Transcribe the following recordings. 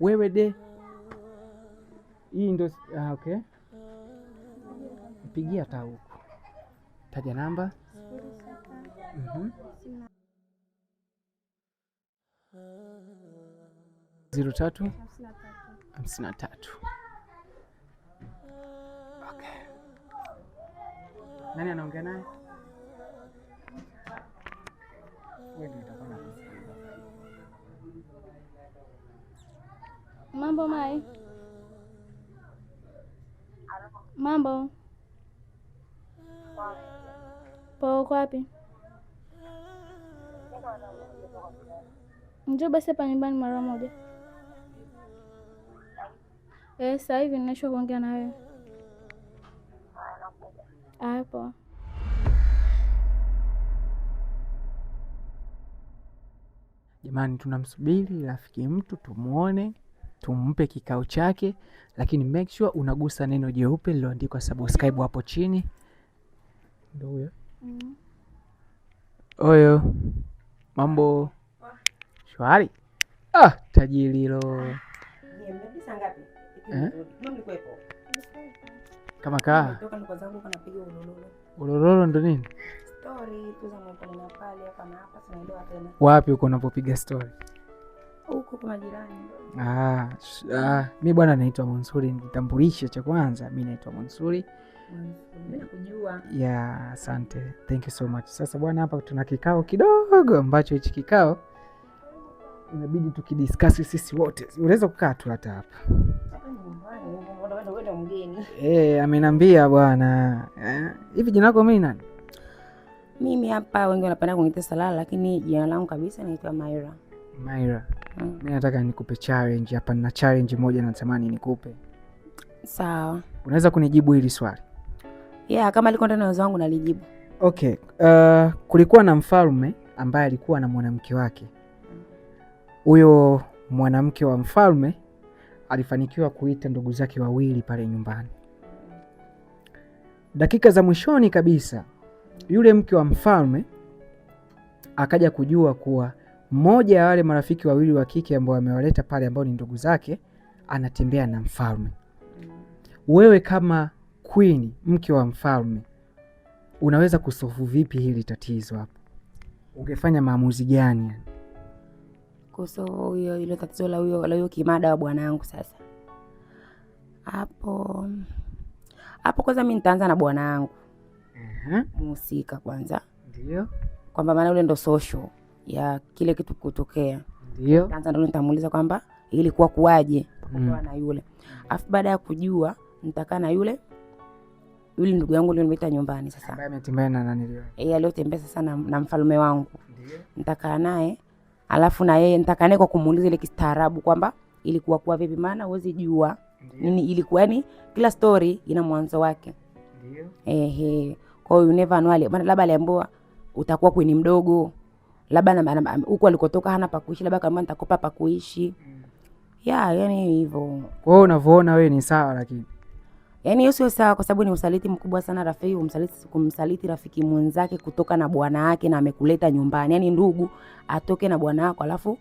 Wewe de. Hii ndo okay. Pigia hata huko. Taja namba. 03 53. Okay. Nani anaongea naye? Wewe ndio utakuwa na kusikiliza. Mambo Mai. Mambo. Po wapi? Njoo basi hapa nyumbani mara moja. Sasa hivi ninasho kuongea na wewe. Hapo. Jamani, tunamsubiri rafiki mtu tumuone, tumpe kikao chake, lakini make sure unagusa neno jeupe lililoandikwa subscribe hapo chini. Ndio huyo. Oyo. Mambo. Shwari. Tajiri hilo. Mmepisa ngapi? Mimi nikuepo. Kama kaa. Toka niko zangu kanapiga ulololo. Ulololo ndo nini? Story tu za mapale na pale hapa na hapa sinaelewa tena. Wapi uko unapopiga story? Huko kwa majirani. Mimi bwana naitwa Mansuri, nitambulishe cha kwanza. Mimi naitwa Mansuri. Nimekujua. Yeah, asante. Thank you so much. Sasa bwana, hapa tuna kikao kidogo ambacho hichi kikao inabidi tukidiscuss sisi wote. Unaweza kukaa tu hata hapa. Wewe mgeni. Ameniambia bwana. Hivi jina lako mimi nani? Mimi hapa wengi wanapenda kuniita Salala, lakini jina langu kabisa naitwa Myra. Myra. Mimi nataka nikupe challenge hapa, na challenge moja natamani nikupe. Sawa. Unaweza kunijibu hili swali? Yeah, kama liko ndani ya uwezo wangu nalijibu. Okay. Kulikuwa na mfalme ambaye alikuwa na mwanamke wake. Huyo mwanamke wa mfalme alifanikiwa kuita ndugu zake wawili pale nyumbani. Dakika za mwishoni kabisa, yule mke wa mfalme akaja kujua kuwa mmoja ya wale marafiki wawili wa kike ambao amewaleta pale, ambao ni ndugu zake, anatembea na mfalme. Wewe kama queen, mke wa mfalme, unaweza kusolve vipi hili tatizo hapo? Ungefanya maamuzi gani? Kuso ile tatizo la huyo kimada wa bwanangu sasa. Hapo kwanza mimi nitaanza na bwanangu. Mhusika kwanza. Ndio. Kwamba maana yule ndo social ya kile kitu kutokea. Ndio. Kwanza ndo nitamuuliza kwamba ilikuwa kuaje kuwa na yule. Afu baada ya kujua nitakaa na yule ndugu yangu nilimeta nyumbani sasa. Ambaye ametembea na nani leo? Aliyotembea sasa na mfalme wangu. Ndio. Nitakaa naye. Alafu na yeye nitakaa naye kwa kumuuliza ile kistaarabu kwamba ilikuwa kwa vipi, maana huwezi jua nini ilikuwa, yani kila story ina mwanzo wake. Ndio. Kwa hiyo you never know, bana labda aliambiwa utakuwa kweni mdogo, labda huko alikotoka hana pa kuishi, labda kama nitakopa pa kuishi. Yani hivyo. Kwa hiyo unavyoona wewe ni sawa, lakini yani hiyo sio sawa, kwa sababu ni usaliti mkubwa sana rafiki, kumsaliti rafiki mwenzake kutoka na bwana wake na amekuleta nyumbani. Yani ndugu atoke na bwana wako alafu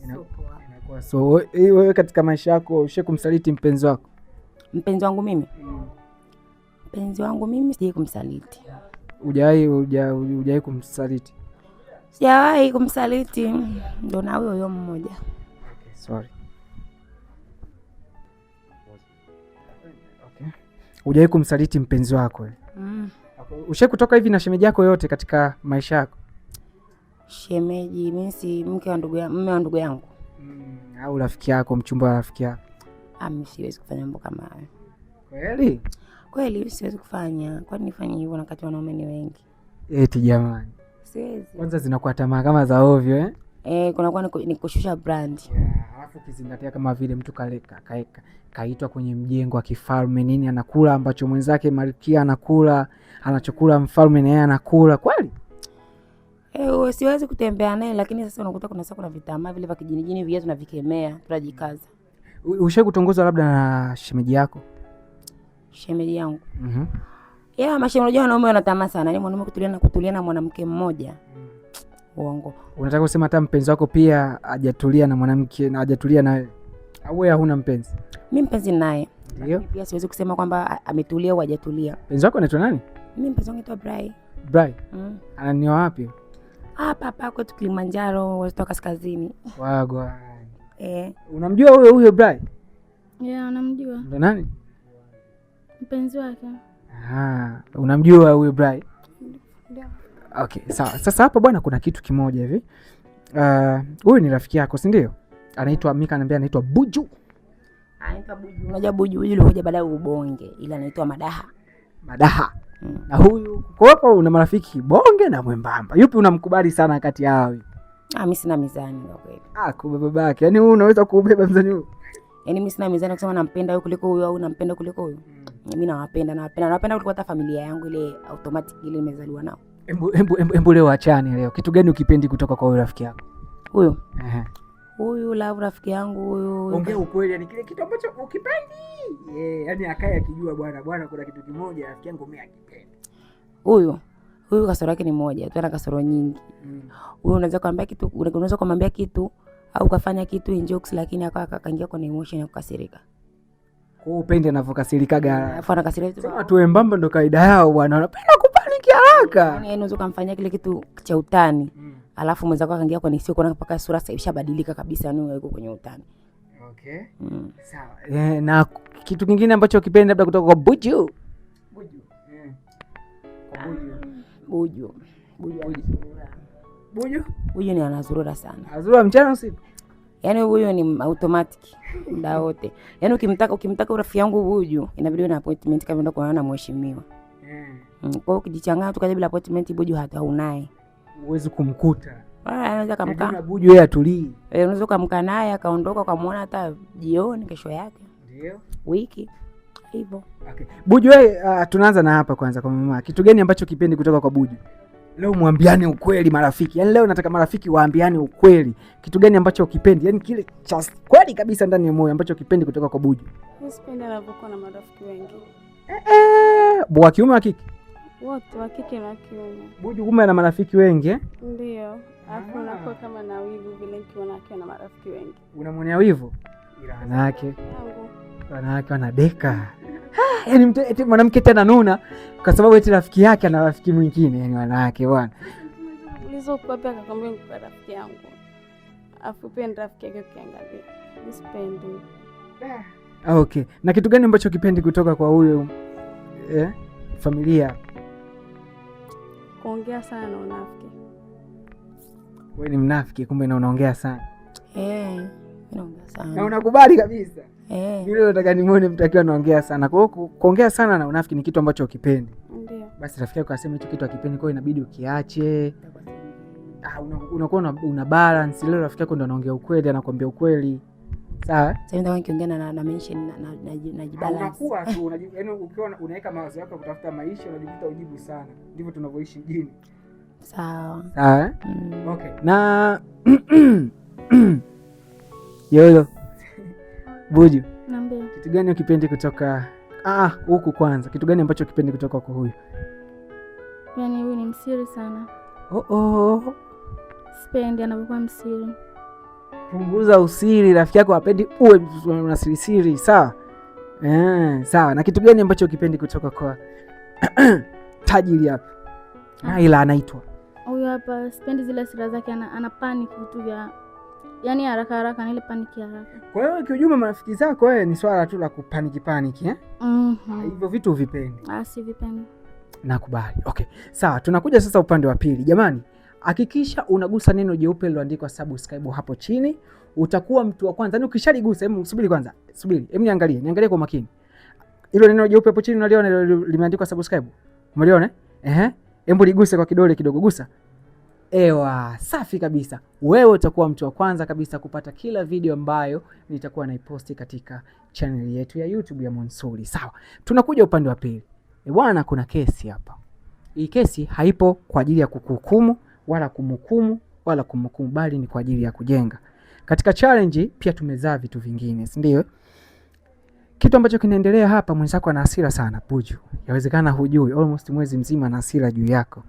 inakuwa so wewe katika maisha yako ushakumsaliti mpenzi wako? Mpenzi wangu mimi? Mpenzi wangu mimi sije kumsaliti. Hujawahi kumsaliti? Sijawahi kumsaliti. Ndio na huyo mmoja. Sorry. Okay. Hujawahi kumsaliti mpenzi wako wewe? Ushawahi kutoka hivi na shemeji yako yote katika maisha yako? Shemeji mimi si mke wa ndugu yangu, mume wa ndugu yangu. Au rafiki yako, mchumba wa rafiki yako? Mimi siwezi kufanya mambo kama hayo. Kweli? Kweli siwezi kufanya. Kwani nifanye hivyo na kati wanaume ni wengi? Eti jamani. Siwezi. Kwanza zinakuwa tamaa kama za ovyo kunakuwa ni kushusha brand. Alafu kizingatia kama vile mtu kaitwa kwenye mjengo wa kifalme nini, anakula ambacho mwenzake malkia anakula, anachokula mfalme na yeye anakula. Kweli? Siwezi kutembea naye, lakini sasa unakuta kuna vitamaa vile vya kijinijini vyetu na vikemea, tunajikaza. Ushawahi kutongozwa labda na shemeji yako? Shemeji yangu? Mashemeji wanaume wanatamaa sana. Ni mwanaume kutulia na mwanamke mmoja. uongo. Unataka kusema hata mpenzi wako pia hajatulia na mwanamke na hajatulia na wewe? Au wewe huna mpenzi? Mimi mpenzi naye. Ndio. Pia siwezi kusema kwamba ametulia au hajatulia. Mpenzi wako anaitwa nani? Mimi mpenzi wangu anaitwa Brai. Brai. Ananioa wapi? Hapa kwetu Kilimanjaro, watoto kaskazini. Wagwa. Unamjua huyo Brai? Yeah, namjua. Ndo nani? Mpenzi wake. Unamjua huyo Brai? Ndio. Okay, sawa. Sasa hapa bwana kuna kitu kimoja hivi. Huyu ni rafiki yako, si ndio? Anaitwa Mika, ananiambia anaitwa Buju. Anaitwa Buju. Unajua Buju ulikuja baada ya ubonge, ila anaitwa Madaha. Madaha. Na huyu kwa hapo una marafiki bonge na mwembamba. Yupi unamkubali sana kati yao? Mimi sina mizani kwa kweli. Kwa babake. Yaani wewe unaweza kubeba mzani huo? Yaani mimi sina mizani kusema nampenda huyu kuliko huyu au nampenda kuliko huyu. Mimi nawapenda kuliko hata familia yangu ile automatic ile nimezaliwa nao. Embu leo achane leo. Kitu gani ukipendi kutoka kwa huyu rafiki yako? Huyu. Huyu love rafiki yangu huyu. Ongea ukweli, yani kile kitu ambacho ukipendi. Yaani akaye akijua bwana kuna kitu kimoja rafiki yangu mimi akipendi. Huyu kasoro yake ni moja, tu ana kasoro nyingi. Huyu unaweza kumwambia kitu au kufanya kitu in jokes, lakini akaingia kwenye emotion ya kukasirika. Kwa hiyo upende anavyokasirikaga. Alafu anakasirika. Sema watu wembamba ndo kaida yao bwana, wanapenda kupaniki haraka. Yaani unaweza kumfanyia kile kitu cha utani. Alafu mwenzako akaingia kwenye sio kuona mpaka sura sasa ishabadilika kabisa, yani yuko kwenye utani. Okay. Sawa. Na kitu kingine ambacho ukipenda labda kutoka kwa Buju. Buju ni anazurura sana. Azurura mchana usiku. Yaani huyo ni automatic muda wote. Yaani ukimtaka rafiki yangu Buju, inabidi una appointment kama ndio kuonana na mheshimiwa. Kwa hiyo ukijichanganya tu kaja bila appointment Buju hata unaye. Huwezi kumkuta. Anaweza kumkaa. Na Buju yeye atulii. Unaweza kumkaa naye akaondoka ukamwona hata jioni kesho yake. Ndio. Wiki. Hivyo. Okay. Buju wewe tunaanza na hapa kwanza kwa mama. Kitu gani ambacho kipendi kutoka kwa Buju? Leo muambiane ukweli marafiki. Yaani leo nataka marafiki waambiane ukweli. Kitu gani ambacho ukipendi? Yaani kile cha kweli kabisa ndani ya moyo ambacho kipendi kutoka kwa Buju. Mimi sipendi anapokuwa na marafiki wengi. Wa kiume wa kike? Wote wa kike na kiume. Buju kumbe ana marafiki wengi Ndio. Alafu unakuwa kama na wivu vile ukiona akiwa na marafiki wengi. Unamwonea wivu? Ila wanawake wanadeka. Yaani mwanamke tena nuna kwa sababu eti rafiki yake ana rafiki mwingine, yani wanawake bwana. Ulizokuwa pia akakwambia kwa rafiki yangu. Afu pia ni rafiki yake ukiangalia. Sipendi. Okay. Na kitu gani ambacho kipendi kutoka kwa huyo familia? Kuongea sana na unafiki. Wewe ni mnafiki kumbe na unaongea sana. Naongea sana. Na unakubali kabisa. Yule nataka nimuone mtakiwa anaongea sana. Kwa hiyo kuongea sana na unafiki ni kitu ambacho ukipendi. Ndio. Basi rafiki yako akasema hicho kitu akipendi, kwa hiyo inabidi ukiache. Unakuwa una balance. Leo rafiki yako ndo anaongea ukweli, anakuambia ukweli. Sawa? Sasa ndio nikiongea na mention najibalance. Unakuwa tu yaani ukiwa unaweka mawazo yako kutafuta maisha unajikuta ujibu sana. Ndivyo tunavyoishi mjini. Sawa. Okay. Na Yolo. Buju. Niambie. Kitu gani ukipendi kutoka huku kwanza? Kitu gani ambacho ukipendi kutoka kwa huyu? Yaani huyu ni msiri sana. Sipendi anapokuwa msiri. Punguza usiri, rafiki yako hapendi uwe una siri, sawa? Sawa. Na kitu gani ambacho ukipendi kutoka kwa tajiri hapa? Ila anaitwa. Huyu hapa sipendi zile sira zake, ana panic vitu vya yaani haraka na ile panic haraka. Kwa hiyo kiujumla marafiki zako wewe ni swala tu la kupaniki hivyo vitu uvipendi? Si vipendi. Nakubali. Okay. Sawa, tunakuja sasa upande wa pili. Jamani, hakikisha unagusa neno jeupe liloandikwa subscribe hapo chini. Utakuwa mtu wa kwanza. Yaani ukishaligusa, subiri kwanza. Niangalie kwa makini. Hilo neno jeupe hapo chini unaliona limeandikwa subscribe? Umeliona? Hebu liguse kwa kidole kidogo, gusa. Safi kabisa. Wewe utakuwa mtu wa kwanza kabisa kupata kila video ambayo nitakuwa naiposti katika channel yetu ya YouTube ya Monsuri. Sawa. Tunakuja upande wa pili. Bwana, kuna kesi hapa. Hii kesi haipo kwa ajili ya kukuhukumu wala kumhukumu wala kumhukumu, bali ni kwa ajili ya kujenga. Katika challenge pia tumezaa vitu vingine, si ndio? Kitu ambacho kinaendelea hapa, mwenzako ana hasira sana Buju. Yawezekana hujui, almost mwezi mzima ana hasira juu yako.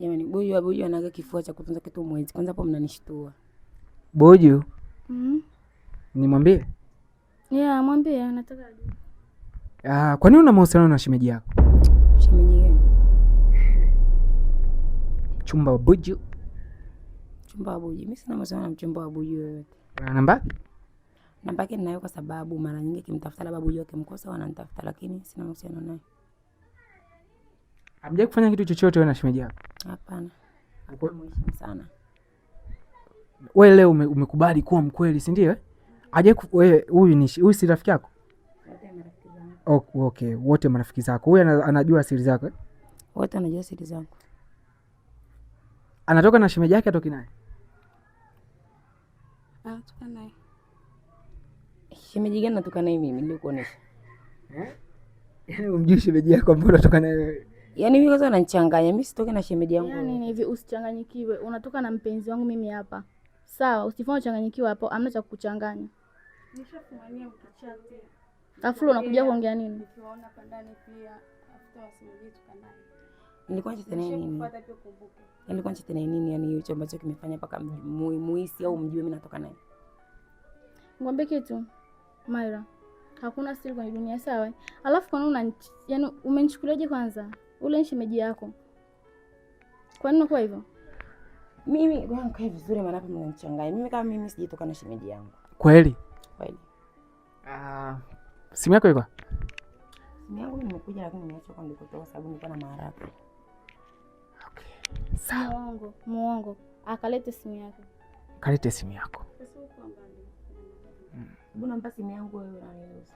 Jamani, Buju anaga kifua cha kutunza kitu mwezi. Kwanza hapo mnanishtua. Buju, Mhm. nimwambie? Yeah, mwambie nataka ajue. Kwa nini una mahusiano na shemeji yako? Shemeji gani? Chumba wa Buju. Chumba wa Buju. Mimi sina mahusiano na mchumba wa Buju yoyote. Una namba? Namba yake ninayo kwa sababu mara nyingi kimtafuta labda Buju akimkosa wananitafuta, lakini sina mahusiano naye. Hamjawahi kufanya kitu chochote wewe na shemeji yako? Hapana. Mheshimu sana. Wewe leo umekubali kuwa mkweli, si ndio? Wewe huyu si rafiki yako? Wote marafiki zangu. Okay, wote marafiki zako. Huyu anajua siri zako? Wote wanajua siri zangu. Anatoka na shemeji yake, atoki naye? Anatoka naye. Shemeji gani natoka naye mimi nilikuonesha? Yaani umjui shemeji yako ambaye unatoka naye wewe? Yaani mimi kwanza unanichanganya. Mimi sitoke na shemeji yangu. Yaani hivi usichanganyikiwe. Unatoka na mpenzi wangu mimi hapa. Sawa, usifanye uchanganyikiwe hapo. Amna cha kukuchanganya. Nishafumania ukichati. Afu unakuja kuongea nini? Nikiwaona hapa ndani pia afuta wasimulie tukandani. Nilikuwa nacheza naye nini? Nilikuwa nacheza naye nini? Yaani hicho ambacho kimefanya mpaka muisi au mjue mimi natoka naye. Ngombe kitu. Myra. Hakuna siri kwenye dunia, sawa? Alafu kwa nini yaani umenichukuliaje kwanza? Ule shemeji yako. Kwa nini unakuwa hivyo? Mimi bwana kwa vizuri maana hapa mnanichanganya. Mimi kama mimi sijitoka na shemeji yangu. Kweli? Kweli. Simu yako iko? Simu yangu nimekuja lakini nimeacha kwa ndikotoka sababu nilikuwa na maharaka. Okay. Sawa. Muongo. Akalete simu yake. Kalete simu yako. Hebu nampa simu yangu wewe na niruhusu.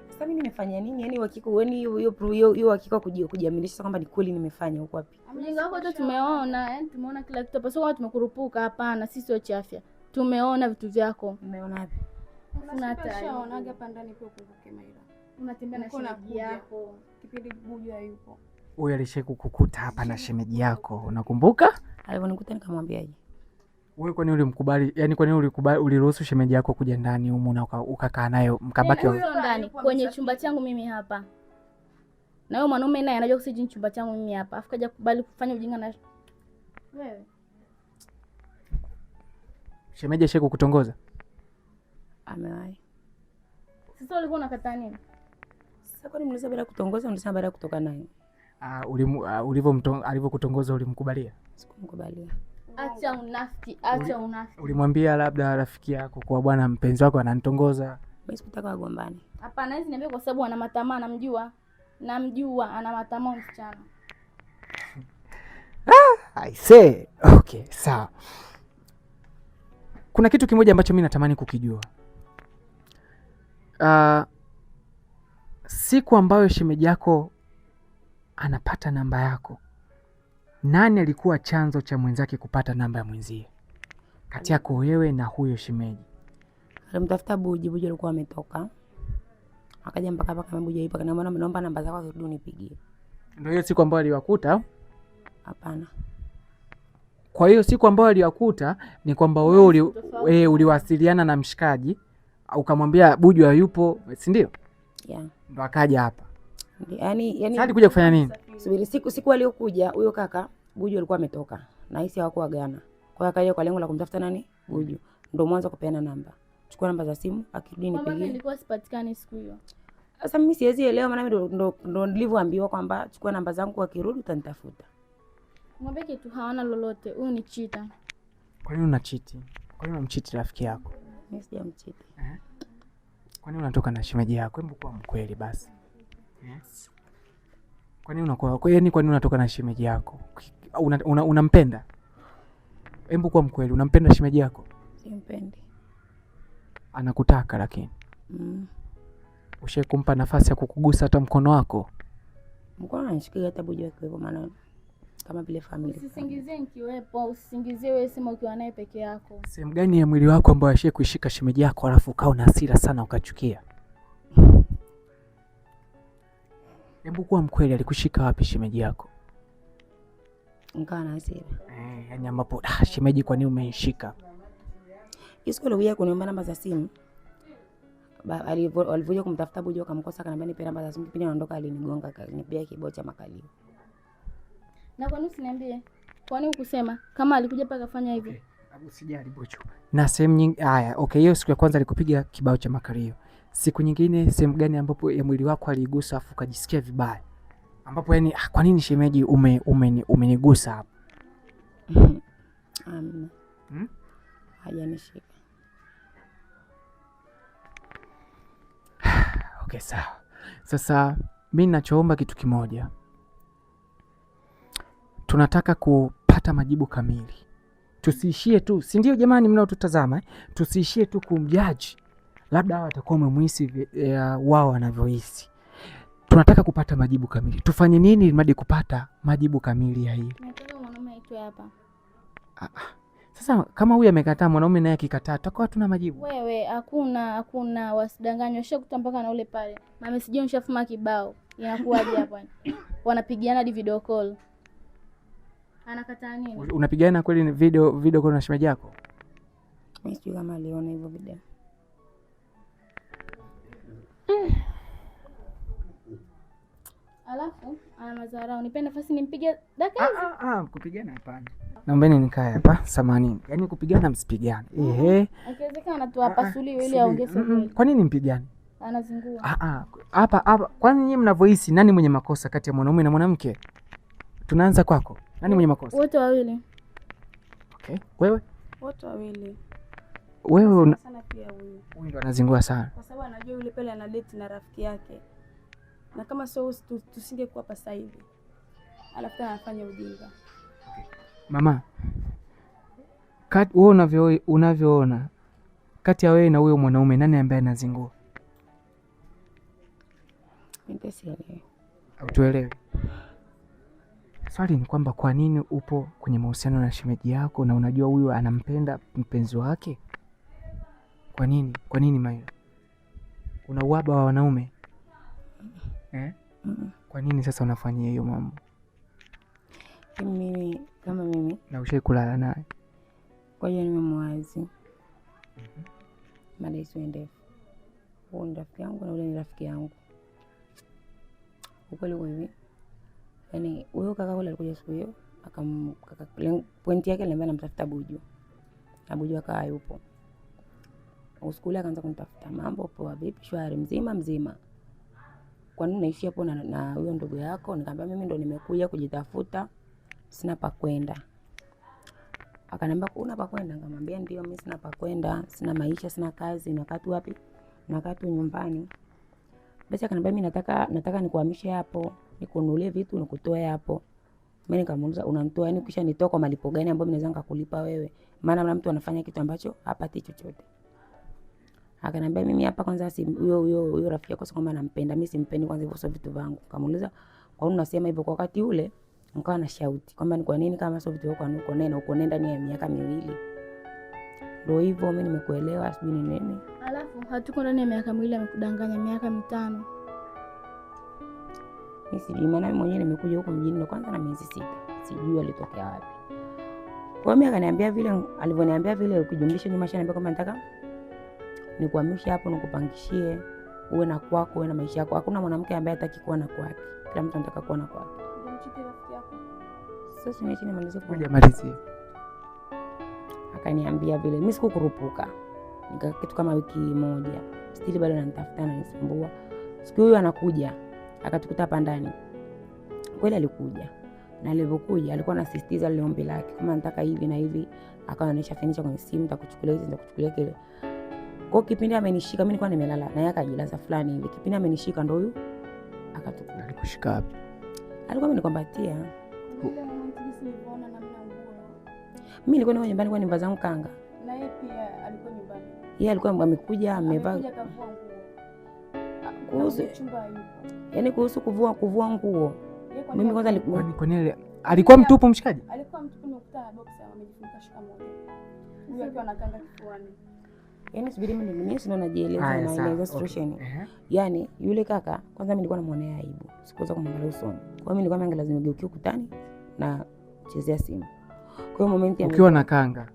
Sasa mimi nimefanya nini? Yaani uhakika hiyo uhakika kujiaminisha kwamba ni kweli nimefanya huko wapi? Mjinga wako tu tumeona, yani tumeona kila kitu hapa. Sio kama tumekurupuka, hapana, sisi wa chafya. Tumeona vitu vyako. Umeona wapi? Unashaonaga hapa ndani pia ukumbuke Myra. Unatembea na shemeji yako. Kipindi Buju hayupo. Wewe alishakukukuta hapa na shemeji yako, unakumbuka? Aliponikuta nikamwambiaje? Wewe kwani ulimkubali? Yaani kwani uliruhusu shemeji yako kuja ndani humu na ukakaa nayo mkabaki ndani kwenye chumba changu mimi hapa? Na wewe mwanaume naye anajua kusiji chumba changu mimi hapa. Afu kaja kubali kufanya ujinga na wewe. Shemeji ashe kutongoza? Amewahi. Sasa ulikuwa unakataa nini? Sasa kwani mliza baada kutongoza unasema baada kutoka naye? Alivyokutongoza ulimkubalia? Sikumkubalia. Acha unafiki. Ulimwambia labda rafiki yako kwa bwana mpenzi wako ananitongoza? Mimi sikutaka wagombane. Hapana, hizi niambia kwa sababu ana matamaa, namjua ana matamaa msichana. I say, okay, sawa. Kuna kitu kimoja ambacho mimi natamani kukijua. Siku ambayo shemeji yako anapata namba yako, nani alikuwa chanzo cha mwenzake kupata namba ya mwenzie kati yako wewe na huyo shemeji? Alimtafuta Buju alikuwa ametoka. Akaja mpaka hapa kama Buju ipa kaniambia naomba namba zako zirudi unipigie. Ndio hiyo siku ambayo aliwakuta? Hapana. Kwa hiyo siku ambayo aliwakuta ni kwamba wewe uliwasiliana na mshikaji ukamwambia Buju hayupo, si ndio? Yeah. Ndo akaja hapa. Yaani sasa alikuja kufanya nini? Subiri, siku aliyokuja huyo kaka Buju alikuwa ametoka. Na hisi hawakuagana. Kwa hiyo akaja kwa lengo la kumtafuta nani? Buju. Ndio mwanzo kupeana namba. Chukua namba za simu, akirudi nipigie. Mama nilikuwa sipatikani siku hiyo. Sasa mimi siwezi elewa maana mimi ndo nilivyoambiwa kwamba chukua namba zangu, akirudi utanitafuta. Mwambie kitu hawana lolote. Huyu ni cheater. Kwa nini unachiti? Kwa nini unamchiti rafiki yako? Mimi sijamchiti. Kwa nini unatoka na shemeji yako? Hebu kuwa mkweli basi. Yes. Kwa nini unatoka na shemeji yako? Unampenda? Hebu kuwa mkweli, unampenda shemeji yako? Simpendi. Anakutaka lakini. Ushakumpa nafasi ya kukugusa hata mkono wako? Mkono ananishikia hata Buju akiwepo, maana kama vile familia. Usisingizie nikiwepo, usisingizie wewe, sema ukiwa naye peke yako. Sehemu gani ya mwili wako ambayo ashie kuishika shemeji yako alafu ukao na hasira sana ukachukia? Hebu kuwa mkweli, alikushika wapi shemeji yako? Nikawa na hasira. Yaani ambapo shemeji, kwa nini umenishika? Siku alikuja kuniomba namba za simu. Alivyokuja kumtafuta Buju akamkosa, akaniambia nipe namba za simu. Pindi anaondoka alinigonga, akanipiga kibao cha makalio. Na kwa nini usiniambie? Kwa nini ukusema kama alikuja paka kafanya hivyo? Usijali Buju. Na sehemu nyingine haya, okay, hiyo siku ya kwanza alikupiga kibao cha makalio. Siku nyingine sehemu gani ambapo ya mwili wako aligusa afu ukajisikia vibaya? Ambapo yani kwa nini shemeji umenigusa hapo? Hajanishika. Okay, sawa. Sasa mimi ninachoomba kitu kimoja. Tunataka kupata majibu kamili. Tusiishie tu, si ndio jamani mnaotutazama, tusiishie tu kumjaji. Labda hao watakuwa wamemhisi wao wanavyohisi. Tunataka kupata majibu kamili. Tufanye nini ili kupata majibu kamili ya hili? Nataka mwanaume aitwe hapa. Sasa kama huyu amekataa, mwanaume naye akikataa, tutakuwa tuna majibu. Wewe hakuna wasidanganywe. Ushakuta mpaka na ule pale. Mama sijui nishafuma kibao. Inakuwaje hapa? Wanapigiana hadi video call. Anakataa nini? Unapigana kweli video call na shemeji yako? Mimi sijui kama aliona hivyo video. Alafu ana madharau. Nipe nafasi nimpige dakika hizi. Kupigana hapana. Naombeni nikae hapa samanini. Yaani kupigana msipigane. Akiwezekana tu apasuliwe ili aongeze mwili. Kwa nini mpigane? Anazingua. Hapa kwani nyinyi mnavyohisi nani mwenye makosa kati ya mwanaume na mwanamke? Tunaanza kwako. Nani mwenye makosa? Wote wawili. Okay. Wewe? Wote wawili. Wewe sana pia huyu. Huyu ndo anazingua sana. Kwa sababu anajua yule pale ana date na rafiki yake. Na kama sio tusingekuwa hapa sasa hivi. Alafu anafanya ujinga. Mama, wewe unavyoona kati ya wewe na huyo mwanaume nani ambaye anazingua? Mimi sielewi. Hautuelewi. Swali ni kwamba kwa nini upo kwenye mahusiano na shemeji yako na unajua huyu anampenda mpenzi wake? Kwa nini? Kwa nini Mayo? Una uhaba wa wanaume? Kwa nini sasa unafanyia hiyo mambo? Mimi na ushai kulala naye? Kwa hiyo nimemwazi. Mada isiwe ndefu. Huyu ni rafiki yangu na ule ni rafiki yangu. Ukweli hivi. Yaani huyo kaka yule alikuja siku hiyo, pointi yake aliambia namtafuta Buju. Na Buju akawa yupo. Usiku ule akaanza kunitafuta, mambo poa vipi, shwari, mzima. Kwa nini unaishi hapo na huyo ndugu yako? Nikamwambia mimi ndo nimekuja kujitafuta, sina pa kwenda. Akaniambia una pa kwenda? Nikamwambia ndio, mimi sina pa kwenda, sina maisha, sina kazi, nakaa tu wapi? Nakaa tu nyumbani. Basi akaniambia mimi nataka nikuhamishe hapo, nikununulie vitu nikutoe hapo. Mimi nikamuuliza unanitoa yani kisha nitoa kwa malipo gani ambayo mimi naweza nikakulipa wewe? Maana mtu anafanya kitu ambacho hapati chochote. Akaniambia mimi hapa kwanza si huyo rafiki yako kwamba nampenda, mimi simpendi kwanza hivyo sio vitu vangu. Kamuuliza kwa nini unasema hivyo? Kwa wakati ule nikawa na shauti kwamba ni kwa nini kama sio vitu vyako uko nenda ndani ya miaka 2. Ndio hivyo mimi nimekuelewa sijui ni nini. Alafu hatuko ndani ya miaka 2, amekudanganya miaka 5. Mimi sijui, maana mimi mwenyewe nimekuja huko mjini ndo kwanza na miezi 6. Sijui alitokea wapi. Kwa mimi akaniambia vile alivyoniambia vile ukijumlisha nyuma shaniambia kwamba nataka nikuhamishe hapo nikupangishie uwe na kwako, uwe na maisha yako. Hakuna mwanamke ambaye hataki kuwa na kwake. Kila mtu anataka kuwa na kwake. Unamchiti rafiki yako. Sasa niache nimalize kujamalizie. Akaniambia vile mimi sikukurupuka. Nika kitu kama wiki moja. Stili bado ananitafuta na nisumbua. Siku hiyo anakuja. Akatukuta hapa ndani. Kweli alikuja. Na alipokuja alikuwa anasisitiza ile ombi lake kama nataka hivi na hivi, akaonyesha furniture kwenye simu, nitakuchukulia hizi nitakuchukulia kile. Kwa kipindi amenishika mimi nilikuwa nimelala na yeye akajilaza fulani hivi. Kipindi amenishika ndo huyu akatukuta. Alikushika wapi? Alikuwa amenikumbatia. Ile moment jinsi nilivyoona namna nguo. Mimi nilikuwa niko nyumbani kwa nimba zangu kanga. Na yeye pia alikuwa nyumbani. Yeye alikuwa amekuja amevaa. Amekuja kavua nguo. Kuhusu chumba yupo. Yaani kuhusu kuvua nguo. Mimi kwanza alikuwa kwa nini alikuwa mtupu mshikaji? Alikuwa mtupu, nimekuta na boxer amejifunika shuka moja. Huyu akiwa anakanga kifuani. Yaani subiri mimi sio najieleza na ile situation. Yaani yule kaka kwanza mimi nilikuwa namuonea aibu. Sikuweza kumwangalia usoni. Kwa hiyo mimi nilikuwa naangalia lazima geukie ukutani na chezea simu. Kwa hiyo moment ukiwa na kanga.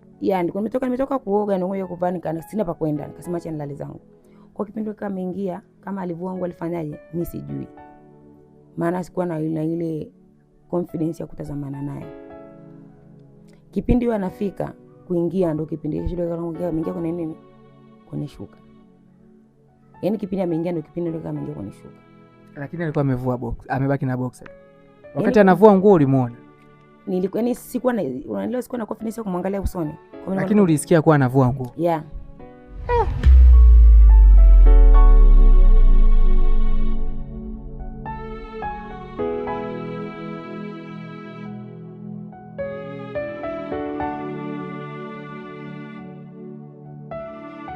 ndiko nimetoka kuoga na ngoja kuvaa nikana sina pa kwenda, nikasema acha nilale zangu. Kwa kipindi kama ameingia kama alivua nguo alifanyaje mimi sijui. Maana sikuwa na ile confidence ya kutazamana naye. Kipindi yeye anafika kuingia ndo kipindi shule kanaongea ameingia kwenye nini? Kwenye shuka. Yaani kipindi ameingia ndo kipindi ndo ameingia kwenye shuka. Lakini alikuwa amevua box, amebaki na boxer. Wakati anavua nguo ulimuona? Nilikuwa sikuwa na confidence ya kumwangalia usoni. Lakini ulisikia kuwa anavua nguo. Yeah.